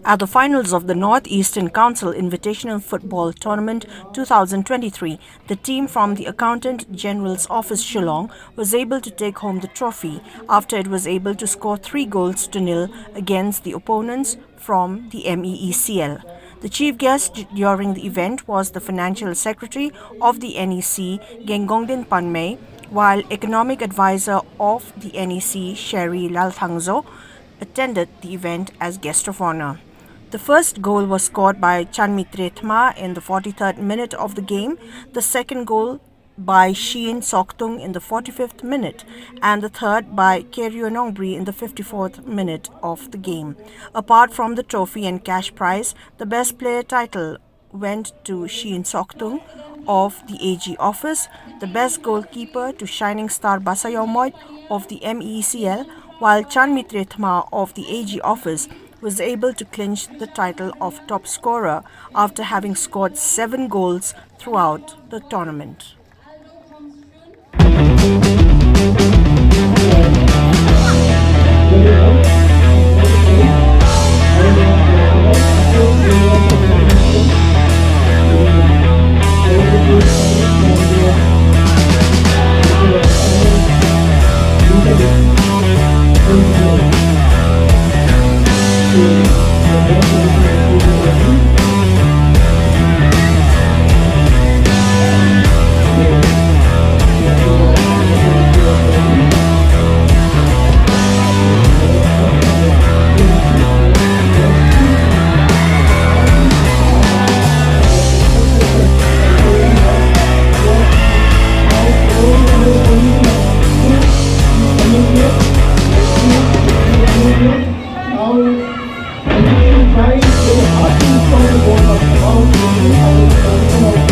At the finals of the Northeastern Council Invitational Football Tournament 2023, the team from the Accountant General's Office Shillong was able to take home the trophy after it was able to score 3-0 against the opponents from the MeECL. The chief guest during the event was the Financial Secretary of the NEC, Gaingongdin Panmei, while Economic Advicer of the NEC, Sherry Lalthangzo, attended the event as guest of honor. The first goal was scored by Chanmitretma in the 43rd minute of the game, the second goal by Sheen Soktung in the 45th minute, and the third by Kerionongri in the 54th minute of the game. Apart from the trophy and cash prize, the best player title went to Sheen Soktung of the AG office, the best goalkeeper to Shining Star Basayomoit of the MeECL, while Chanmitretma of the AG office was able to clinch the title of top scorer after having scored 7 goals throughout the tournament. Now,